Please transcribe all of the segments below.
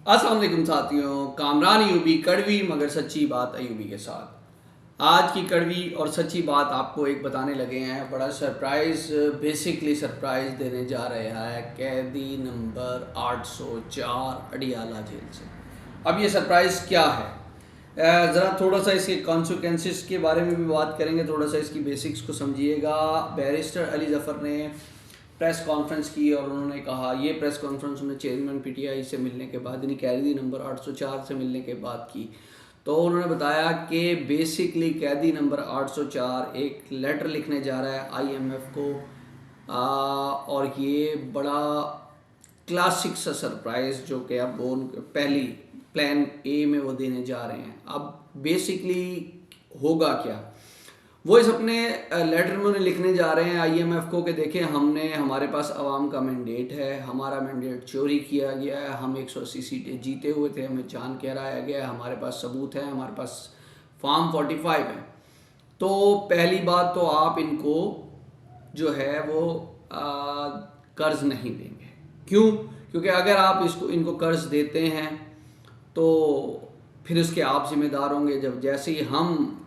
अस्सलाम वालेकुम साथियों, कामरान यूबी कड़वी मगर सच्ची बात अयूबी के साथ। आज की कड़वी और सच्ची बात आपको एक बताने लगे हैं। बड़ा सरप्राइज़, बेसिकली सरप्राइज़ देने जा रहे हैं कैदी नंबर 804 अडियाला जेल से। अब ये सरप्राइज़ क्या है, ज़रा थोड़ा सा इसके कॉन्सिक्वेंसेस के बारे में भी बात करेंगे, थोड़ा सा इसकी बेसिक्स को समझिएगा। बैरिस्टर अली ज़फ़र ने प्रेस कॉन्फ्रेंस की और उन्होंने कहा, ये प्रेस कॉन्फ्रेंस उन्होंने चेयरमैन पीटीआई से मिलने के बाद, यानी कैदी नंबर 804 से मिलने के बाद की। तो उन्होंने बताया कि बेसिकली कैदी नंबर 804 एक लेटर लिखने जा रहा है आईएमएफ को, और ये बड़ा क्लासिक सा सरप्राइज़ जो कि अब वो पहली प्लान ए में वो देने जा रहे हैं। अब बेसिकली होगा क्या, वो इस अपने लेटर में उन्हें लिखने जा रहे हैं आईएमएफ को कि देखें, हमारे पास आवाम का मैंडेट है, हमारा मैंडेट चोरी किया गया है, हम 180 सीटें जीते हुए थे, हमें जान के हराया गया है, हमारे पास सबूत है, हमारे पास फॉर्म 45 है। तो पहली बात तो आप इनको जो है वो कर्ज नहीं देंगे। क्यों? क्योंकि अगर आप इनको कर्ज देते हैं तो फिर उसके आप जिम्मेदार होंगे। जब जैसे ही हम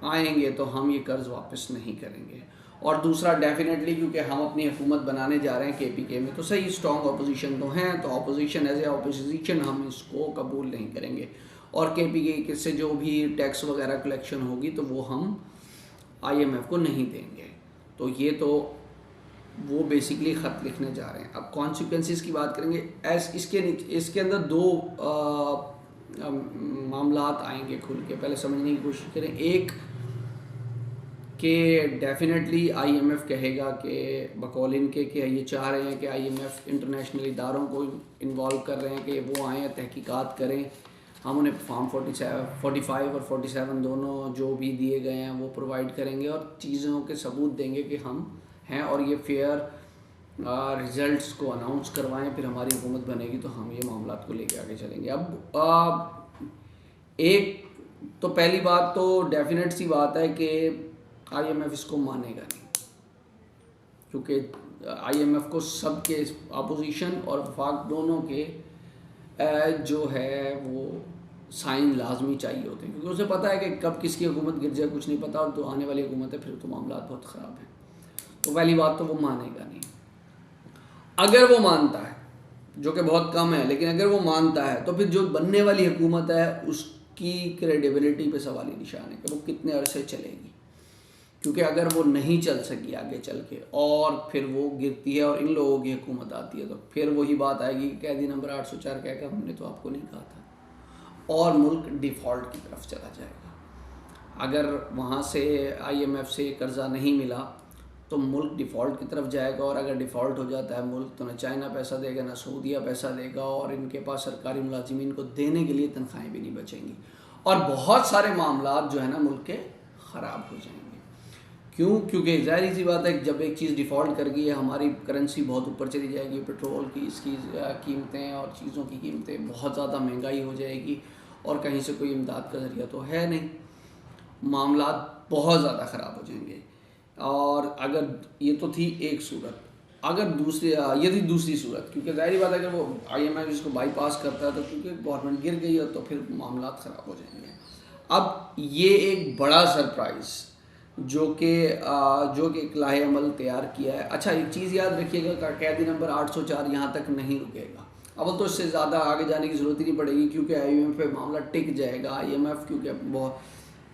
आएंगे तो हम ये कर्ज वापस नहीं करेंगे। और दूसरा, डेफिनेटली क्योंकि हम अपनी हुकूमत बनाने जा रहे हैं केपीके में, तो सही स्ट्रॉन्ग अपोजिशन तो हैं, तो अपोजिशन एज ए अपोजिशन हम इसको कबूल नहीं करेंगे। और केपीके से जो भी टैक्स वगैरह कलेक्शन होगी तो वो हम आईएमएफ को नहीं देंगे। तो ये तो वो बेसिकली ख़त लिखने जा रहे हैं। अब कॉन्सिक्वेंसेस की बात करेंगे। इसके अंदर दो मामलात आएंगे खुल के, पहले समझने की कोशिश करें। एक कि डेफिनेटली आईएमएफ कहेगा कि बकौल इनके कि ये चाह रहे हैं कि आईएमएफ इंटरनेशनल इदारों को इन्वॉल्व कर रहे हैं कि वो आएँ, तहकीकात करें। हम उन्हें फॉर्म 45 और 47 दोनों जो भी दिए गए हैं वो प्रोवाइड करेंगे और चीज़ों के सबूत देंगे कि हम हैं, और ये फेयर रिजल्ट्स को अनाउंस करवाएं, फिर हमारी हुकूमत बनेगी तो हम ये मामला को लेके आगे चलेंगे। अब एक तो पहली बात तो डेफिनेट सी बात है कि आईएमएफ इसको मानेगा नहीं, क्योंकि आईएमएफ को सबके अपोजिशन और वफाक दोनों के जो है वो साइन लाजमी चाहिए होते हैं, क्योंकि उसे पता है कि कब किसकी हुकूमत गिर जाए कुछ नहीं पता, और तो आने वाली हुकूमत है फिर तो मामला बहुत ख़राब है। तो पहली बात तो वो मानेगा नहीं। अगर वो मानता है, जो कि बहुत कम है, लेकिन अगर वो मानता है तो फिर जो बनने वाली हुकूमत है उसकी क्रेडिबिलिटी पे सवाल ही निशान है कि वो कितने अरसे चलेगी। क्योंकि अगर वो नहीं चल सकी आगे चल के और फिर वो गिरती है और इन लोगों की हुकूमत आती है, तो फिर वही बात आएगी कि कैदी नंबर 804 कहकर हमने तो आपको नहीं कहा था, और मुल्क डिफ़ॉल्ट की तरफ चला जाएगा। अगर वहाँ से आईएमएफ से कर्जा नहीं मिला तो मुल्क डिफ़ॉल्ट की तरफ जाएगा, और अगर डिफ़ॉल्ट हो जाता है मुल्क, तो न चाइना पैसा देगा न सऊदीया पैसा देगा, और इनके पास सरकारी मुलाजिमीन को देने के लिए तनख्वाहें भी नहीं बचेंगी, और बहुत सारे मामलात जो है ना मुल्क के ख़राब हो जाएंगे। क्यों? क्योंकि ज़ाहिर सी बात है, जब एक चीज़ डिफ़ॉल्ट कर गई है हमारी करेंसी बहुत ऊपर चली जाएगी, पेट्रोल की इसकी कीमतें और चीज़ों की कीमतें बहुत ज़्यादा महंगाई हो जाएगी, और कहीं से कोई इमदाद का ज़रिया तो है नहीं, मामलात बहुत ज़्यादा ख़राब हो जाएंगे। और अगर ये तो थी एक सूरत, अगर ये थी दूसरी सूरत, क्योंकि ज़ाहिर बात है अगर वो आईएमएफ इसको बाईपास करता है तो क्योंकि गवर्नमेंट गिर गई है तो फिर मामला ख़राब हो जाएंगे। अब ये एक बड़ा सरप्राइज़ जो कि एक लाहे अमल तैयार किया है। अच्छा, एक चीज़ याद रखिएगा कि कैदी नंबर 804 यहाँ तक नहीं रुकेगा। अब तो इससे ज़्यादा आगे जाने की ज़रूरत ही नहीं पड़ेगी, क्योंकि आईएमएफ पे मामला टिक जाएगा। आईएमएफ क्योंकि बहुत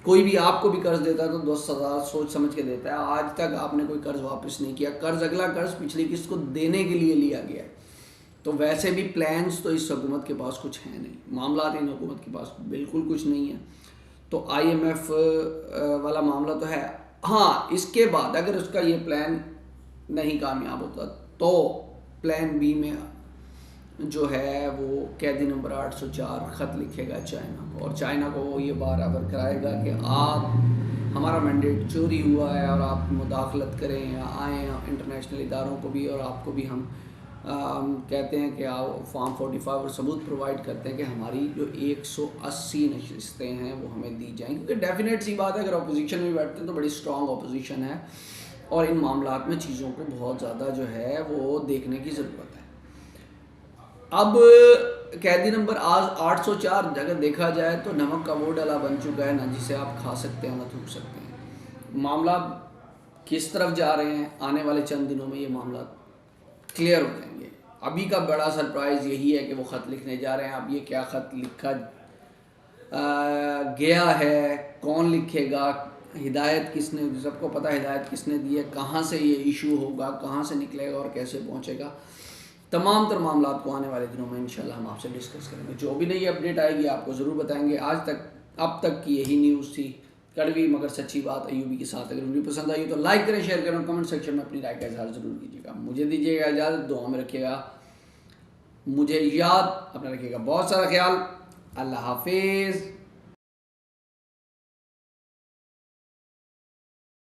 कोई भी आपको भी कर्ज देता है तो 10,000 सोच समझ के देता है। आज तक आपने कोई कर्ज वापस नहीं किया, अगला कर्ज पिछली किस्त को देने के लिए लिया गया है। तो वैसे भी प्लान्स तो इस हुकूमत के पास कुछ है नहीं, मामला इन हुकूमत के पास बिल्कुल कुछ नहीं है। तो आईएमएफ वाला मामला तो है। हाँ, इसके बाद अगर उसका ये प्लान नहीं कामयाब होता तो प्लान बी में जो है वो कैदी नंबर 804 ख़त लिखेगा चाइना को, और चाइना को वो ये बराबर कराएगा कि आप, हमारा मैंडेट चोरी हुआ है और आप मुदाखलत करें या आएँ इंटरनेशनल इदारों को भी, और आपको भी हम कहते हैं कि आप फॉर्म 45 और सबूत प्रोवाइड करते हैं कि हमारी जो 180 नशिस्तें हैं वो हमें दी जाएँ। क्योंकि डेफिनेट सी बात है, अगर अपोजिशन में बैठते हैं तो बड़ी स्ट्रॉन्ग अपोजिशन है, और इन मामलात में चीज़ों को बहुत ज़्यादा जो है वो देखने की ज़रूरत है। अब कैदी नंबर आज 804 अगर देखा जाए तो नमक का वो डला बन चुका है ना, जिसे आप खा सकते हैं ना थूक सकते हैं। मामला किस तरफ जा रहे हैं, आने वाले चंद दिनों में ये मामला क्लियर हो जाएंगे। अभी का बड़ा सरप्राइज़ यही है कि वो ख़त लिखने जा रहे हैं। अब ये क्या ख़त लिखा गया है, कौन लिखेगा, हिदायत किसने, सबको पता है हिदायत किसने दी है, कहाँ से ये इशू होगा, कहाँ से निकलेगा और कैसे पहुँचेगा। तमाम तर मामला आपको आने वाले दिनों में इंशाल्लाह हम आपसे डिस्कस करेंगे। जो भी नई अपडेट आएगी आपको ज़रूर बताएंगे। आज तक अब तक की यही न्यूज़ थी, कड़वी मगर सच्ची बात अयूबी के साथ। अगर वीडियो पसंद आई तो लाइक करें, शेयर करें, कमेंट सेक्शन में अपनी राय का इजहार ज़रूर कीजिएगा। मुझे दीजिएगा इजाज़त, दुआ में रखिएगा मुझे याद, अपना रखिएगा बहुत सारा ख्याल। अल्लाह हाफिज़।